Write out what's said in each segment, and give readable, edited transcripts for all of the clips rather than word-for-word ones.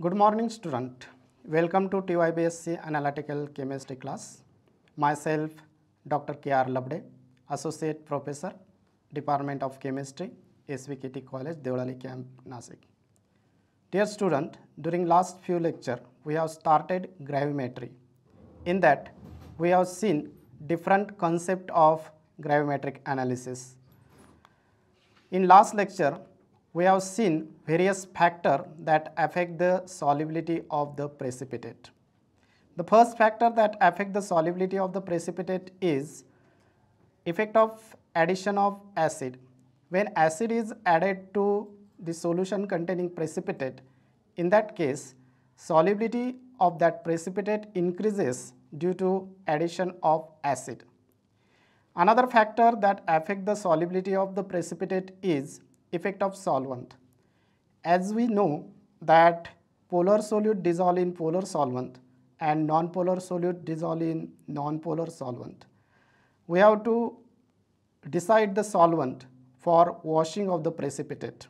Good morning, student. Welcome to TYBSc Analytical Chemistry class. Myself, Dr. Kailas Labhade, Associate Professor, Department of Chemistry, S.V.K.T College, Devdali Camp, Nasik. Dear student, during last few lecture, we have started gravimetry. In that, we have seen different concept of gravimetric analysis. In last lecture, we have seen various factors that affect the solubility of the precipitate. The first factor that affect the solubility of the precipitate is effect of addition of acid. When acid is added to the solution containing precipitate, in that case, solubility of that precipitate increases due to addition of acid. Another factor that affect the solubility of the precipitate is effect of solvent. As we know that polar solute dissolve in polar solvent and non-polar solute dissolve in non-polar solvent. We have to decide the solvent for washing of the precipitate.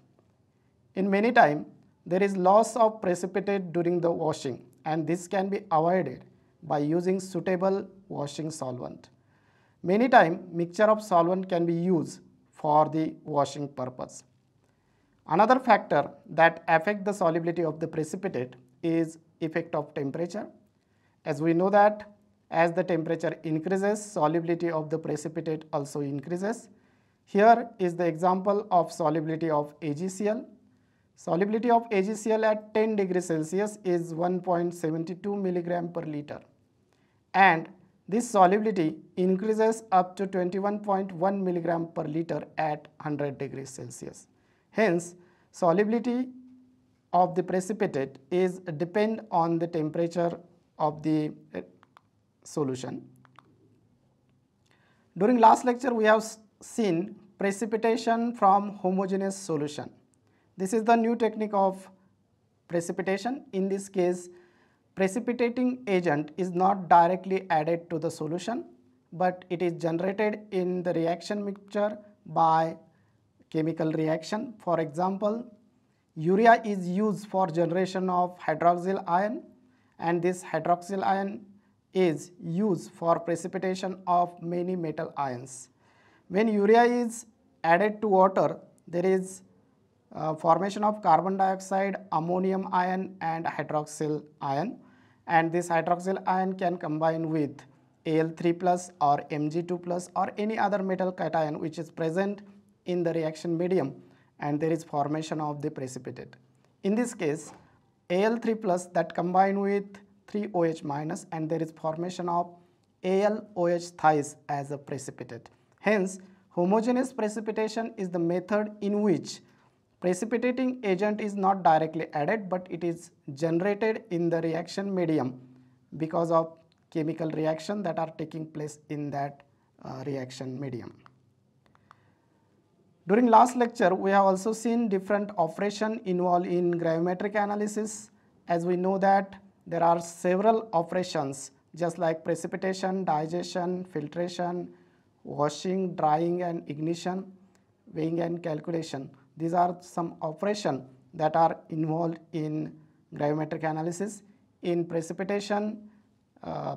In many times, there is loss of precipitate during the washing, and this can be avoided by using suitable washing solvent. Many times, mixture of solvent can be used for the washing purpose. Another factor that affect the solubility of the precipitate is effect of temperature. As we know that as the temperature increases, solubility of the precipitate also increases. Here is the example of solubility of AgCl. Solubility of AgCl at 10 degrees Celsius is 1.72 milligram per liter, and this solubility increases up to 21.1 milligram per liter at 100 degrees Celsius. Hence, solubility of the precipitate is depend on the temperature of the solution. During last lecture, we have seen precipitation from homogeneous solution. This is the new technique of precipitation. In this case, precipitating agent is not directly added to the solution, but it is generated in the reaction mixture by chemical reaction. For example, urea is used for generation of hydroxyl ion, and this hydroxyl ion is used for precipitation of many metal ions. When urea is added to water, there is formation of carbon dioxide, ammonium ion and hydroxyl ion, and this hydroxyl ion can combine with Al3 plus or Mg2 plus or any other metal cation which is present in the reaction medium, and there is formation of the precipitate. In this case, Al3 plus that combine with 3OH minus, and there is formation of AlOH thrice as a precipitate. Hence, homogeneous precipitation is the method in which precipitating agent is not directly added, but it is generated in the reaction medium because of chemical reaction that are taking place in that reaction medium. During last lecture, we have also seen different operations involved in gravimetric analysis. As we know that there are several operations just like precipitation, digestion, filtration, washing, drying and ignition, weighing and calculation. These are some operations that are involved in gravimetric analysis. In precipitation,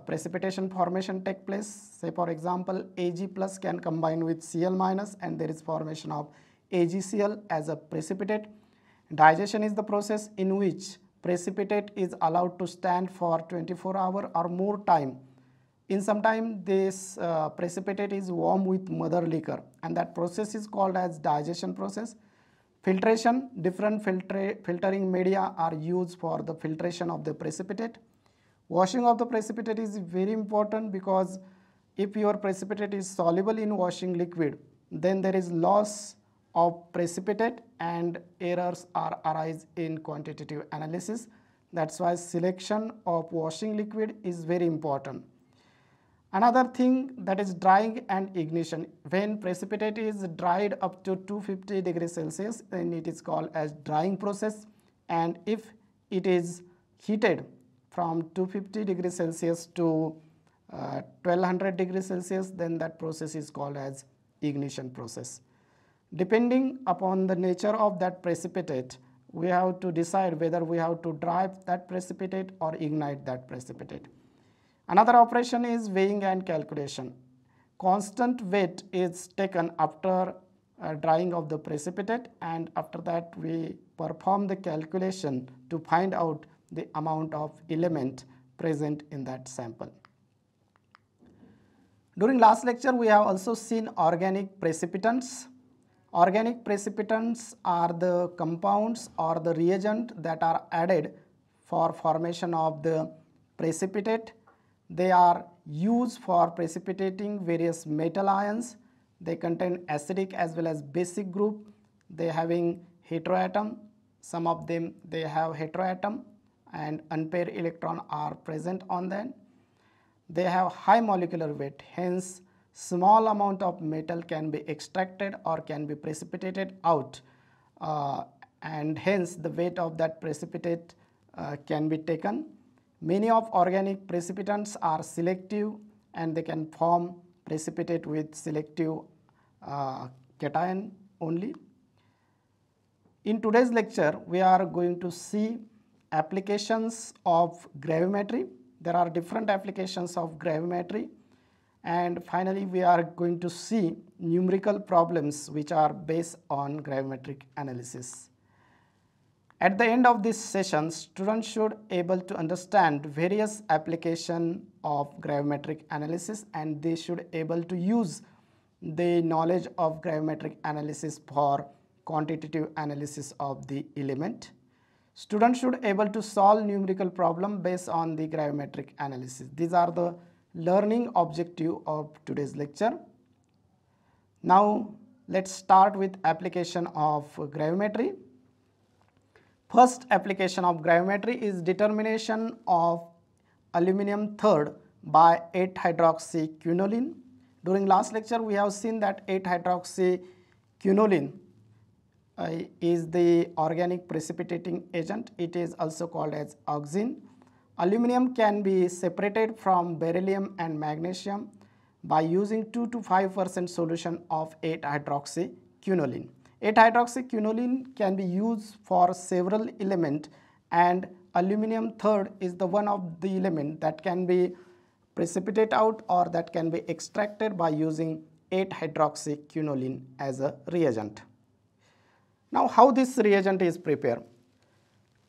precipitation formation take place. Say for example, Ag plus can combine with Cl minus, and there is formation of AgCl as a precipitate. Digestion is the process in which precipitate is allowed to stand for 24 hours or more time. In some time, this precipitate is warm with mother liquor, and that process is called as digestion process. Filtration, different filtering media are used for the filtration of the precipitate. Washing of the precipitate is very important because if your precipitate is soluble in washing liquid, then there is loss of precipitate and errors are arise in quantitative analysis. That's why selection of washing liquid is very important. Another thing that is drying and ignition. When precipitate is dried up to 250 degrees Celsius, then it is called as drying process, and if it is heated from 250 degrees Celsius to 1200 degrees Celsius, then that process is called as ignition process. Depending upon the nature of that precipitate, we have to decide whether we have to dry that precipitate or ignite that precipitate. Another operation is weighing and calculation. Constant weight is taken after drying of the precipitate, and after that we perform the calculation to find out the amount of element present in that sample. During last lecture, we have also seen organic precipitants. Organic precipitants are the compounds or the reagent that are added for formation of the precipitate. They are used for precipitating various metal ions. They contain acidic as well as basic group. They having heteroatom. Some of them they have heteroatom and unpaired electron are present on them. They have high molecular weight, hence small amount of metal can be extracted or can be precipitated out, and hence the weight of that precipitate can be taken. Many of organic precipitants are selective and they can form precipitate with selective cation only. In today's lecture, we are going to see applications of gravimetry. There are different applications of gravimetry, and finally we are going to see numerical problems which are based on gravimetric analysis. At the end of this session, students should able to understand various application of gravimetric analysis, and they should able to use the knowledge of gravimetric analysis for quantitative analysis of the element. Students should able to solve numerical problem based on the gravimetric analysis. These are the learning objective of today's lecture. Now let's start with application of gravimetry. First application of gravimetry is determination of aluminum third by 8-hydroxyquinoline. During last lecture, we have seen that 8-hydroxyquinoline is the organic precipitating agent. It is also called as oxine. Aluminum can be separated from beryllium and magnesium by using 2 to 5% solution of 8-hydroxyquinoline. 8-hydroxyquinoline can be used for several elements, and aluminum third is the one of the element that can be precipitated out or that can be extracted by using 8-hydroxyquinoline as a reagent. Now, how this reagent is prepared?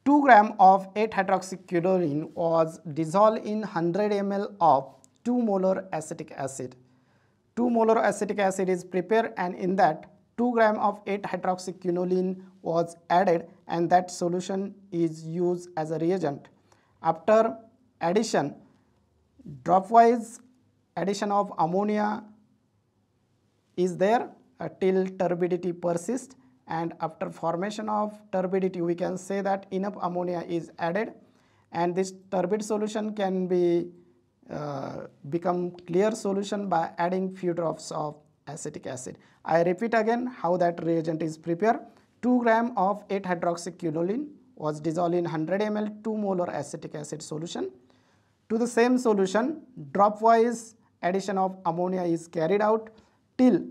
2 grams of 8-hydroxyquinoline was dissolved in 100 ml of 2 molar acetic acid. 2 molar acetic acid is prepared, and in that 2 grams of 8-hydroxyquinoline was added, and that solution is used as a reagent. After addition, dropwise addition of ammonia is there till turbidity persists, and after formation of turbidity we can say that enough ammonia is added, and this turbid solution can be become clear solution by adding few drops of acetic acid. I repeat again how that reagent is prepared. 2 grams of 8-hydroxyquinoline was dissolved in 100 ml 2 molar acetic acid solution. To the same solution, dropwise addition of ammonia is carried out till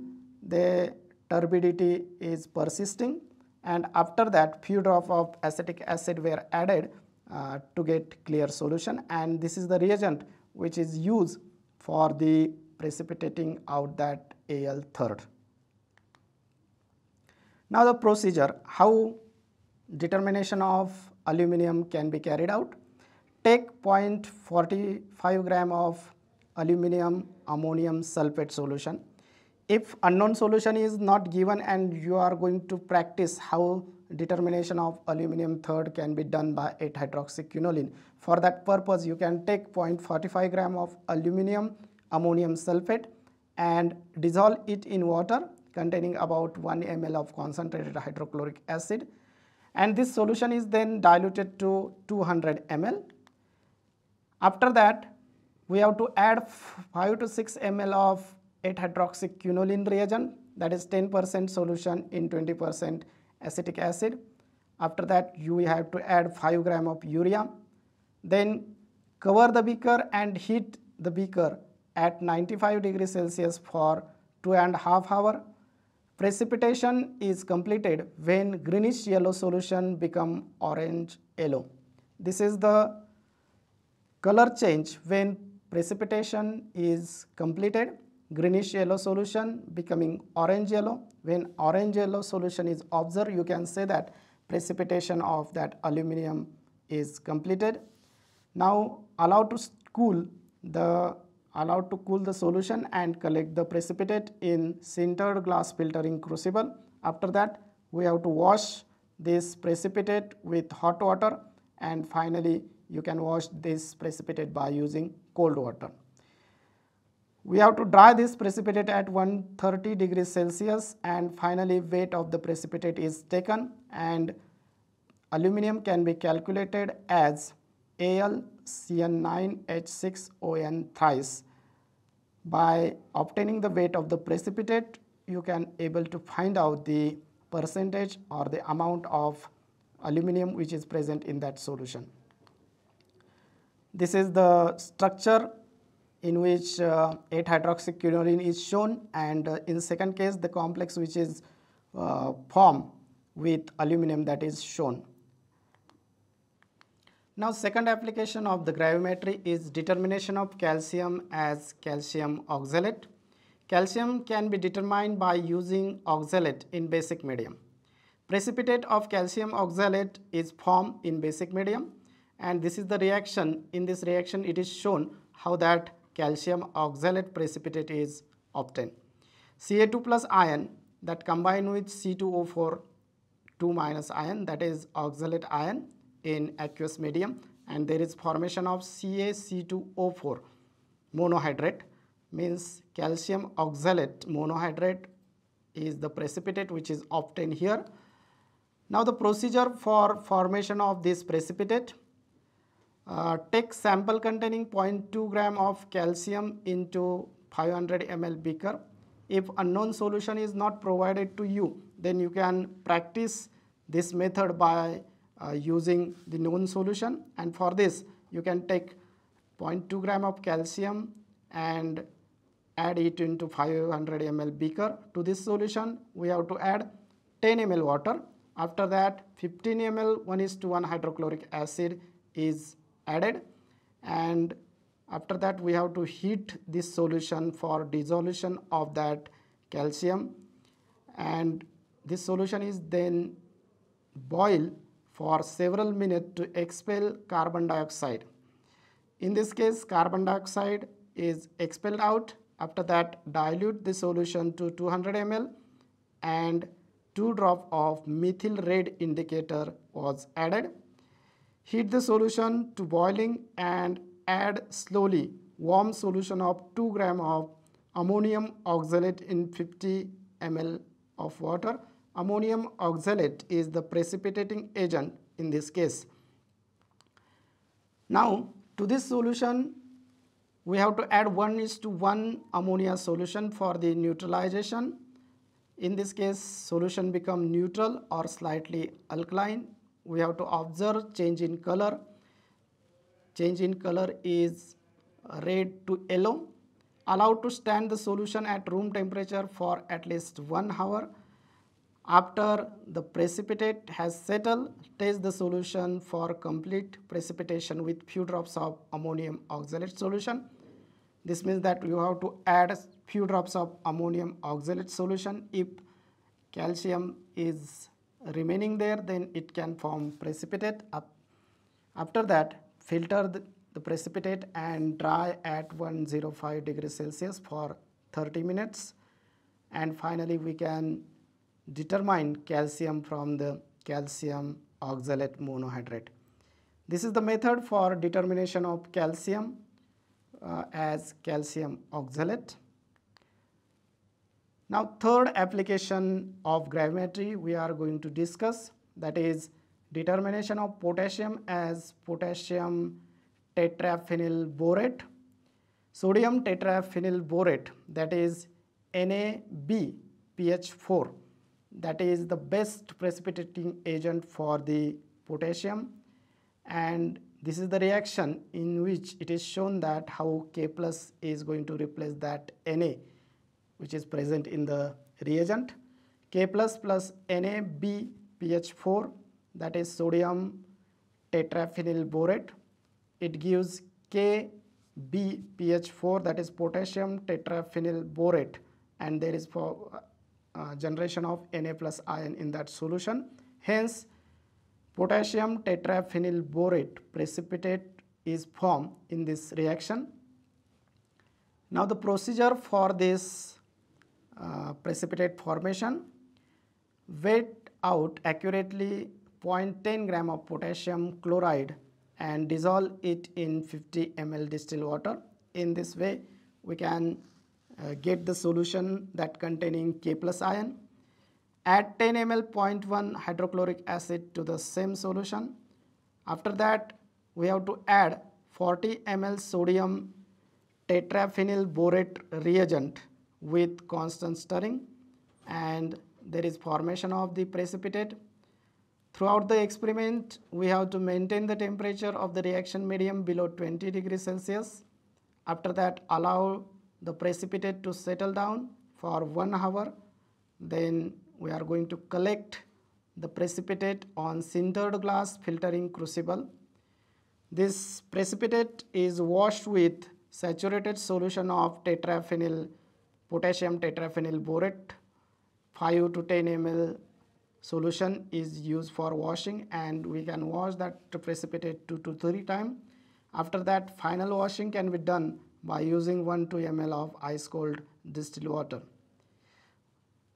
the turbidity is persisting, and after that few drops of acetic acid were added to get clear solution, and this is the reagent which is used for the precipitating out that Al third. Now the procedure, how determination of aluminum can be carried out. Take 0.45 gram of aluminum ammonium sulfate solution. If unknown solution is not given and you are going to practice how determination of aluminum third can be done by 8-hydroxyquinoline, for that purpose you can take 0.45 gram of aluminum ammonium sulfate and dissolve it in water containing about 1 ml of concentrated hydrochloric acid, and this solution is then diluted to 200 ml. After that we have to add 5 to 6 ml of 8-hydroxyquinoline reagent, that is 10% solution in 20% acetic acid. After that you have to add 5 gram of urea. Then cover the beaker and heat the beaker at 95 degrees Celsius for 2.5 hours. Precipitation is completed when greenish yellow solution become orange yellow. This is the color change when precipitation is completed. Greenish yellow solution becoming orange yellow. When orange yellow solution is observed, you can say that precipitation of that aluminum is completed. Now allowed to cool the solution and collect the precipitate in sintered glass filtering crucible. After that, we have to wash this precipitate with hot water, and finally you can wash this precipitate by using cold water. We have to dry this precipitate at 130 degrees Celsius, and finally weight of the precipitate is taken, and aluminum can be calculated as AlCN9H6On thrice. By obtaining the weight of the precipitate, you can able to find out the percentage or the amount of aluminum which is present in that solution. This is the structure in which 8-hydroxyquinoline is shown, and in second case the complex which is formed with aluminum, that is shown. Now second application of the gravimetry is determination of calcium as calcium oxalate. Calcium can be determined by using oxalate in basic medium. Precipitate of calcium oxalate is formed in basic medium, and this is the reaction. In this reaction it is shown how that calcium oxalate precipitate is obtained. Ca2 plus ion that combine with C2O4 2 minus ion, that is oxalate ion in aqueous medium, and there is formation of CaC2O4 monohydrate, means calcium oxalate monohydrate is the precipitate which is obtained here. Now the procedure for formation of this precipitate: take sample containing 0.2 gram of calcium into 500 ml beaker. If unknown solution is not provided to you, then you can practice this method by using the known solution, and for this you can take 0.2 gram of calcium and add it into 500 ml beaker. To this solution we have to add 10 ml water. After that 15 ml 1:1 hydrochloric acid is added, and after that we have to heat this solution for dissolution of that calcium, and this solution is then boiled for several minutes to expel carbon dioxide. In this case carbon dioxide is expelled out. After that dilute the solution to 200 ml and 2 drops of methyl red indicator was added. Heat the solution to boiling and add slowly warm solution of 2 gram of ammonium oxalate in 50 ml of water. Ammonium oxalate is the precipitating agent in this case. Now to this solution we have to add 1:1 ammonia solution for the neutralization. In this case solution become neutral or slightly alkaline. We have to observe change in color. Change in color is red to yellow. Allowed to stand the solution at room temperature for at least 1 hour. After the precipitate has settled, test the solution for complete precipitation with few drops of ammonium oxalate solution. This means that you have to add few drops of ammonium oxalate solution. If calcium is remaining there, then it can form precipitate. After that, filter the precipitate and dry at 105 degrees Celsius for 30 minutes, and finally we can determine calcium from the calcium oxalate monohydrate. This is the method for determination of calcium as calcium oxalate. Now third application of gravimetry we are going to discuss, that is determination of potassium as potassium tetraphenyl borate. Sodium tetraphenyl borate, that is NaBPH4, that is the best precipitating agent for the potassium, and this is the reaction in which it is shown that how K plus is going to replace that Na which is present in the reagent. K plus plus NaBPH4, that is sodium tetraphenyl borate. It gives KBPH4, that is potassium tetraphenyl borate, and there is for generation of Na plus ion in that solution. Hence, potassium tetraphenyl borate precipitate is formed in this reaction. Now the procedure for this precipitate formation: weigh out accurately 0.10 gram of potassium chloride and dissolve it in 50 ml distilled water. In this way, we can get the solution that containing K plus ion. Add 10 ml 0.1 hydrochloric acid to the same solution. After that, we have to add 40 ml sodium tetraphenyl borate reagent with constant stirring, and there is formation of the precipitate. Throughout the experiment, we have to maintain the temperature of the reaction medium below 20 degrees Celsius. After that, allow the precipitate to settle down for 1 hour. Then we are going to collect the precipitate on sintered glass filtering crucible. This precipitate is washed with saturated solution of potassium tetraphenyl borate. 5 to 10 ml solution is used for washing, and we can wash that precipitate 2 to 3 times. After that, final washing can be done by using 1 to 2 ml of ice cold distilled water.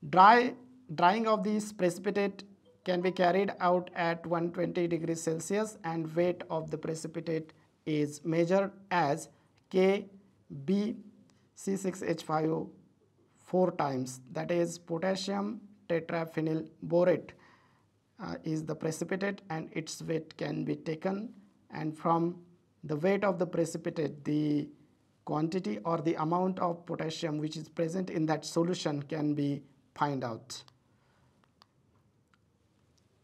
Drying of this precipitate can be carried out at 120 degrees Celsius, and weight of the precipitate is measured as KBC6H5 4 times, that is potassium tetraphenyl borate is the precipitate, and its weight can be taken, and from the weight of the precipitate, the quantity or the amount of potassium which is present in that solution can be found out.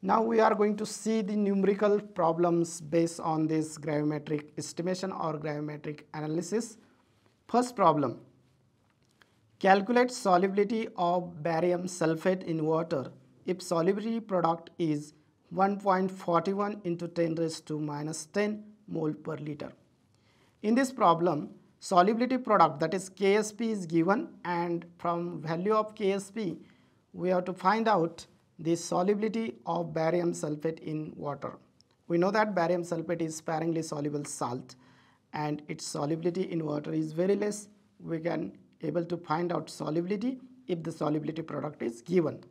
Now we are going to see the numerical problems based on this gravimetric estimation or gravimetric analysis. First problem: calculate solubility of barium sulfate in water if solubility product is 1.41 into 10 raised to minus 10 mole per liter. In this problem, solubility product, that is KSP, is given, and from value of KSP we have to find out the solubility of barium sulfate in water. We know that barium sulfate is sparingly soluble salt, and its solubility in water is very less. We can able to find out solubility if the solubility product is given.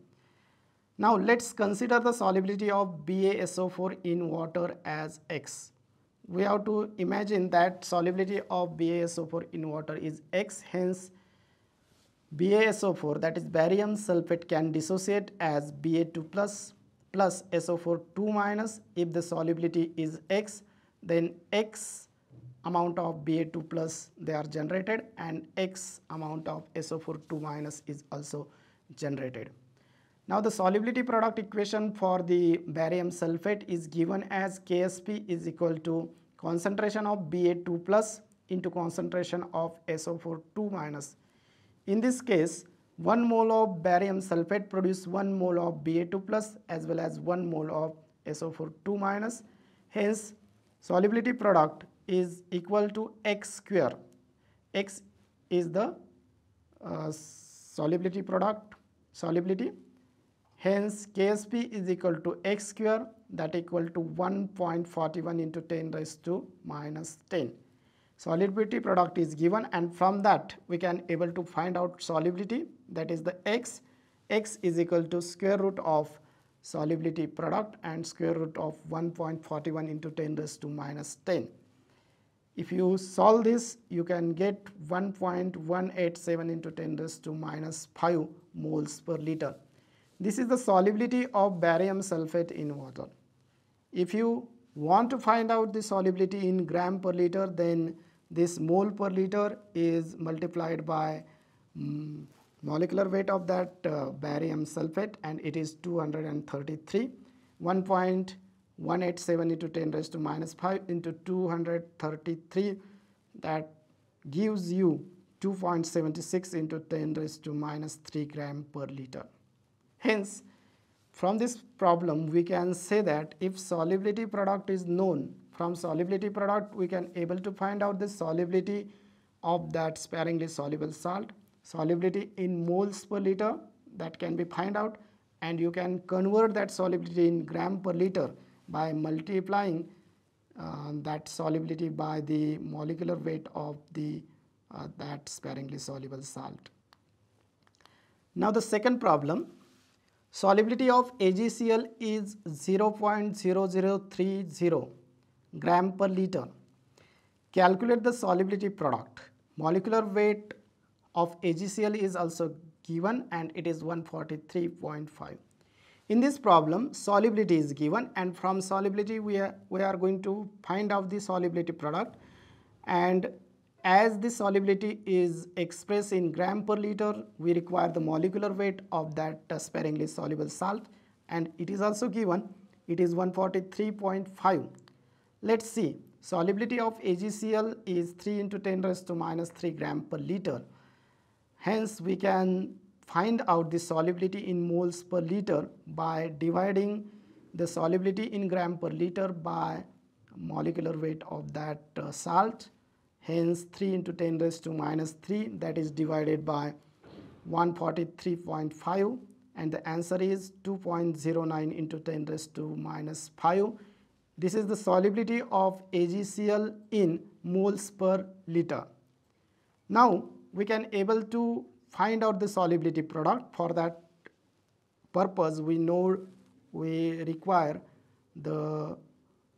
Now let's consider the solubility of BaSO4 in water as X. We have to imagine that solubility of BaSO4 in water is X, hence BaSO4, that is barium sulfate, can dissociate as Ba2 plus SO4 2 minus. If the solubility is X, then X amount of Ba2 plus they are generated, and X amount of SO4 2 minus is also generated. Now the solubility product equation for the barium sulfate is given as KSP is equal to concentration of Ba2 plus into concentration of SO4 2 minus. In this case, 1 mole of barium sulfate produce 1 mole of Ba2 plus as well as 1 mole of SO4 2 minus. Hence, solubility product is equal to X square. X is the solubility product, solubility. Hence, KSP is equal to X square, that equal to 1.41 into 10 raised to minus 10. Solubility product is given, and from that we can able to find out solubility, that is the X. X is equal to square root of solubility product and square root of 1.41 into 10 raised to minus 10. If you solve this, you can get 1.187 into 10 raised to minus 5 moles per liter. This is the solubility of barium sulfate in water. If you want to find out the solubility in gram per liter, then this mole per liter is multiplied by molecular weight of that barium sulfate, and it is 233. 1.187 into 10 raised to minus 5 into 233, that gives you 2.76 into 10 raised to minus 3 gram per liter. Hence, from this problem we can say that if solubility product is known, from solubility product we can able to find out the solubility of that sparingly soluble salt, solubility in moles per liter, that can be find out, and you can convert that solubility in gram per liter by multiplying that solubility by the molecular weight of the that sparingly soluble salt. Now the second problem, solubility of AgCl is 0.0030 gram per liter. Calculate the solubility product. Molecular weight of AgCl is also given and it is 143.5. In this problem, solubility is given, and from solubility we are going to find out the solubility product, and as the solubility is expressed in gram per liter, we require the molecular weight of that sparingly soluble salt, and it is also given, it is 143.5. Let's see, solubility of AgCl is 3 into 10 raised to minus 3 gram per liter. Hence, we can find out the solubility in moles per liter by dividing the solubility in gram per liter by molecular weight of that salt. Hence 3 into 10 raised to minus 3, that is divided by 143.5, and the answer is 2.09 into 10 raised to minus 5. This is the solubility of AgCl in moles per liter. Now we can able to find out the solubility product. For that purpose we know we require the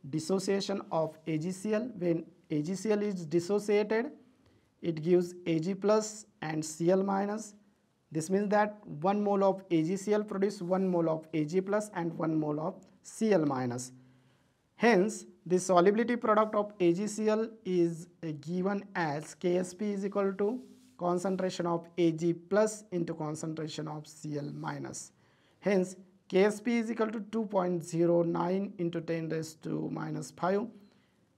dissociation of AgCl. When AgCl is dissociated, it gives Ag plus and Cl minus. This means that 1 mole of AgCl produce 1 mole of Ag plus and 1 mole of Cl minus. Hence, the solubility product of AgCl is given as Ksp is equal to concentration of Ag plus into concentration of Cl minus. Hence, Ksp is equal to 2.09 into 10 raised to minus 5.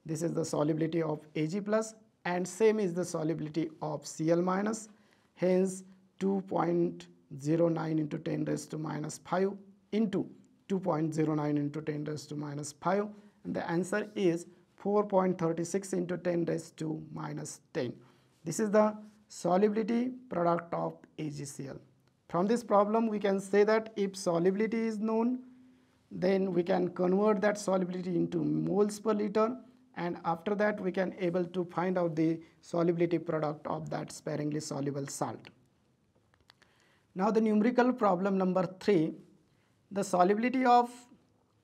This is the solubility of Ag plus, and same is the solubility of Cl minus. Hence, 2.09 into 10 raised to minus 5 into 2.09 into 10 raised to minus 5, and the answer is 4.36 into 10 raised to minus 10. This is the solubility product of AgCl. From this problem we can say that if solubility is known, then we can convert that solubility into moles per liter, and after that we can able to find out the solubility product of that sparingly soluble salt. Now the numerical problem number 3, the solubility of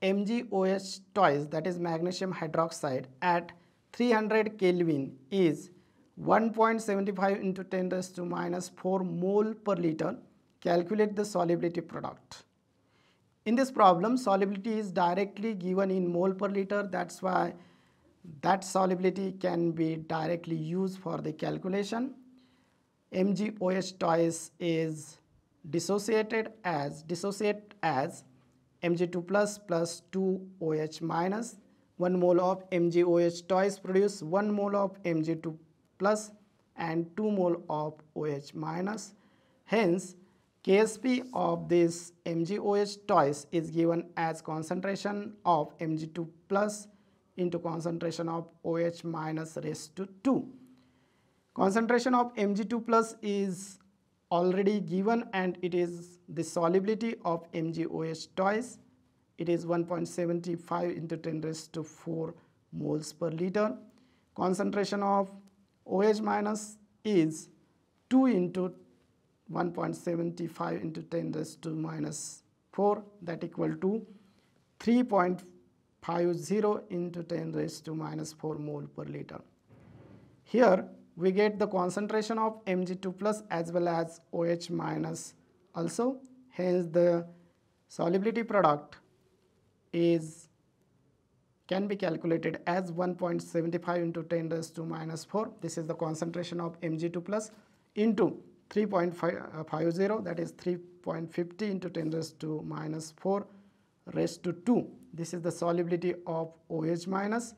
MgOH twice, that is magnesium hydroxide, at 300 Kelvin is 1.75 into 10 raised to minus 4 mole per liter. Calculate the solubility product. In this problem, solubility is directly given in mole per liter. That's why that solubility can be directly used for the calculation. MgOH twice is dissociate as Mg2 plus 2OH minus. 1 mole of MgOH twice produce 1 mole of Mg2 plus and 2 mole of OH minus. Hence, Ksp of this MgOH twice is given as concentration of Mg2 plus into concentration of OH minus raised to 2. Concentration of Mg2 plus is already given, and it is the solubility of MgOH twice. It is 1.75 into 10 raised to 4 moles per liter. Concentration of OH minus is 2 into 1.75 into 10 raised to minus 4, that equal to 3.50 into 10 raised to minus 4 mole per liter. Here we get the concentration of Mg2 plus as well as OH minus also. Hence the solubility product can be calculated as 1.75 into 10 raised to minus 4. This is the concentration of Mg2 plus into 3.50, that is 3.50 into 10 raised to minus 4 raised to 2. This is the solubility of OH minus,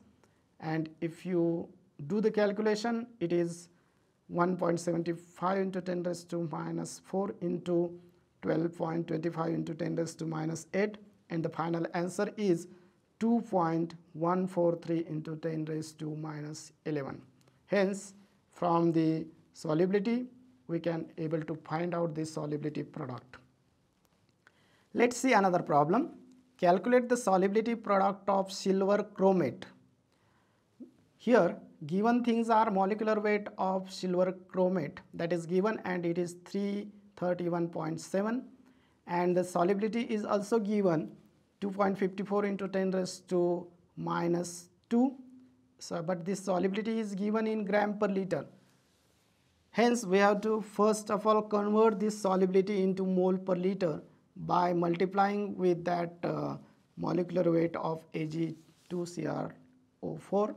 and if you do the calculation, it is 1.75 into 10 raised to minus 4 into 12.25 into 10 raised to minus 8, and the final answer is 2.143 into 10 raised to minus 11. Hence, from the solubility, we can able to find out the solubility product. Let's see another problem. Calculate the solubility product of silver chromate. Here, given things are molecular weight of silver chromate, that is given, and it is 331.7, and the solubility is also given 2.54 into 10 raised to minus 2. So, but this solubility is given in gram per liter. Hence, we have to first of all convert this solubility into mole per liter by multiplying with that molecular weight of Ag2CrO4.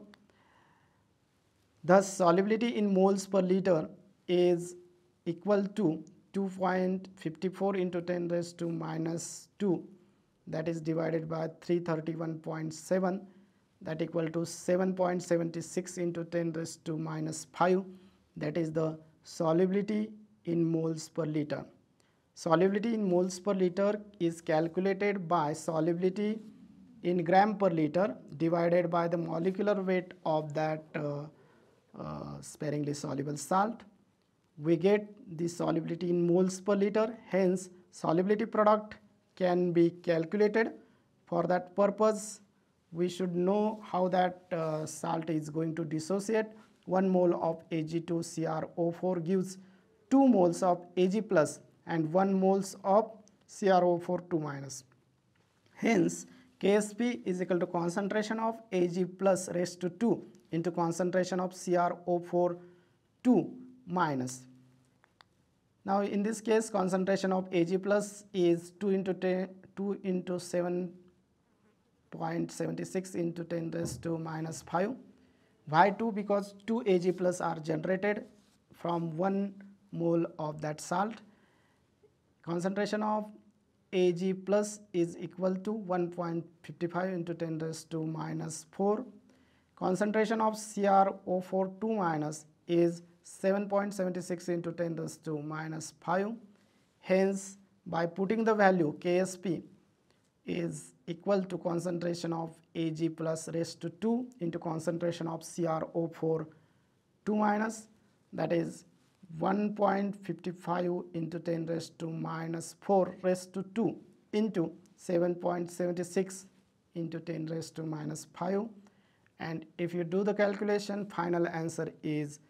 Thus, solubility in moles per liter is equal to 2.54 into 10 raised to minus 2, that is divided by 331.7, that equal to 7.76 into 10 raised to minus 5, that is the solubility in moles per liter. Solubility in moles per liter is calculated by solubility in gram per liter divided by the molecular weight of that sparingly soluble salt. We get the solubility in moles per liter. Hence, solubility product can be calculated. For that purpose, we should know how that salt is going to dissociate. 1 mole of Ag2CrO4 gives 2 moles of Ag plus and 1 moles of CrO4 2 minus. Hence, Ksp is equal to concentration of Ag plus raised to 2 into concentration of CrO4 2 minus. Now, in this case, concentration of Ag plus is 2 into 7.76 into 10 raised to minus 5. Why 2? Because 2 Ag plus are generated from 1 mole of that salt. Concentration of Ag plus is equal to 1.55 into 10 raised to minus 4. Concentration of CrO4 2 minus is 7.76 into 10 raised to minus 5. Hence, by putting the value Ksp is equal to concentration of Ag plus raised to 2 into concentration of CrO4 2 minus, that is 1.55 into 10 raised to minus 4 raised to 2 into 7.76 into 10 raised to minus 5, and if you do the calculation, final answer is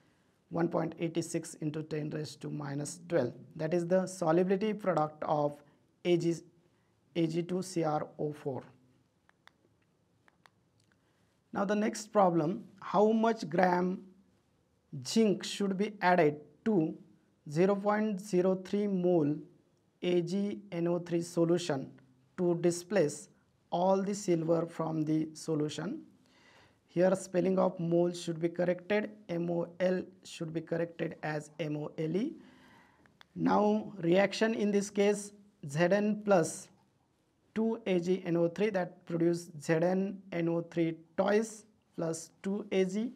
1.86 into 10 raised to minus 12. That is the solubility product of Ag2CrO4. Now the next problem, how much gram zinc should be added to 0.03 mole AgNO3 solution to displace all the silver from the solution? Here spelling of mole should be corrected, MOL should be corrected as MOLE. Now reaction in this case, Zn plus 2 AgNO3, that produce ZnNO3 twice plus 2 Ag.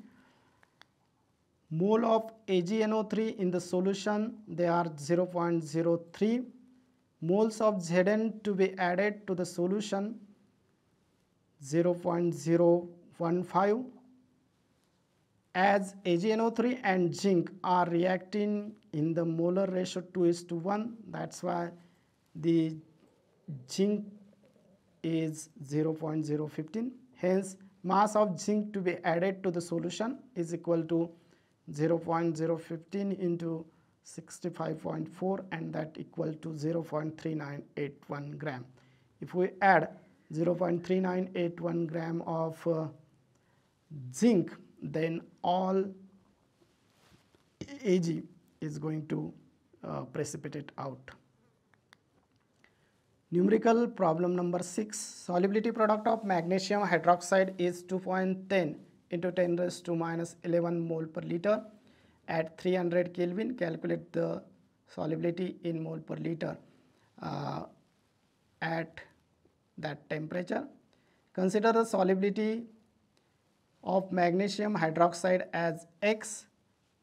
Mole of AgNO3 in the solution, they are 0.03. Moles of Zn to be added to the solution, 0.015. As AgNO3 and zinc are reacting in the molar ratio 2:1, that's why the zinc is 0.015. Hence, mass of zinc to be added to the solution is equal to 0.015 into 65.4, and that equal to 0.3981 gram. If we add 0.3981 gram of zinc, then all Ag is going to precipitate out. Numerical problem number 6. Solubility product of magnesium hydroxide is 2.10 into 10 raised to minus 11 mole per liter. At 300 Kelvin, calculate the solubility in mole per liter at that temperature. Consider the solubility of magnesium hydroxide as X,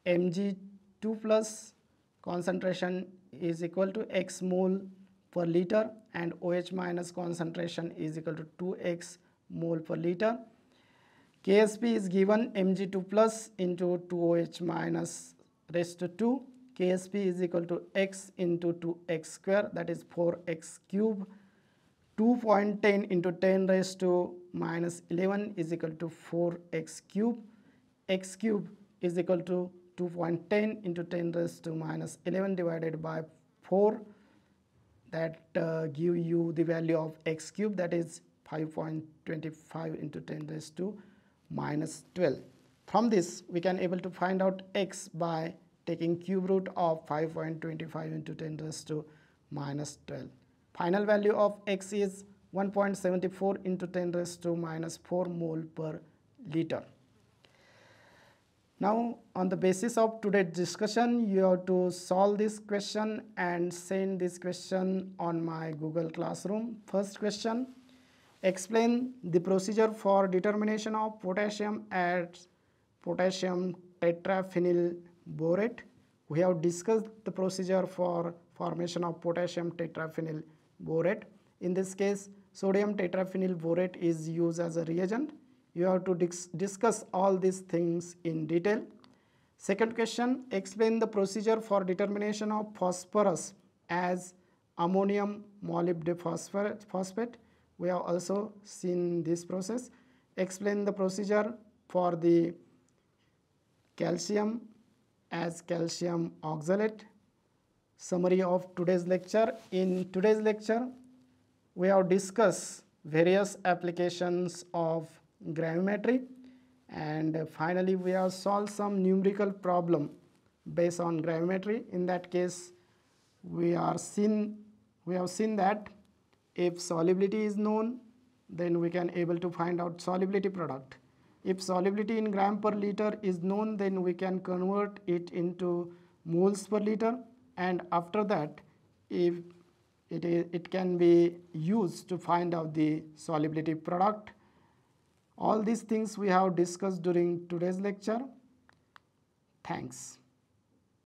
Mg2 plus concentration is equal to X mole per liter, and OH minus concentration is equal to 2x mole per liter. KSP is given Mg2 plus into 2OH minus raised to 2. KSP is equal to x into 2x square, that is 4x cube. 2.10 into 10 raised to minus 11 is equal to 4x cube. X cube is equal to 2.10 into 10 raised to minus 11 divided by 4. That give you the value of x cube, that is 5.25 into 10 raised to minus 12. From this we can able to find out x by taking cube root of 5.25 into 10 raised to minus 12. Final value of x is 1.74 into 10 raised to minus 4 mole per liter. Now, on the basis of today's discussion, you have to solve this question and send this question on my Google Classroom. First question, explain the procedure for determination of potassium at potassium tetraphenyl borate. We have discussed the procedure for formation of potassium tetraphenyl borate. In this case, sodium tetraphenyl borate is used as a reagent. You have to discuss all these things in detail. Second question, explain the procedure for determination of phosphorus as ammonium molybdenphosphate. We have also seen this process. Explain the procedure for the calcium as calcium oxalate. Summary of today's lecture. In today's lecture, we have discussed various applications of gravimetry, and finally we have solved some numerical problem based on gravimetry. In that case, we have seen that if solubility is known, then we can able to find out solubility product. If solubility in gram per liter is known, then we can convert it into moles per liter, and after that if it can be used to find out the solubility product. All these things we have discussed during today's lecture. Thanks.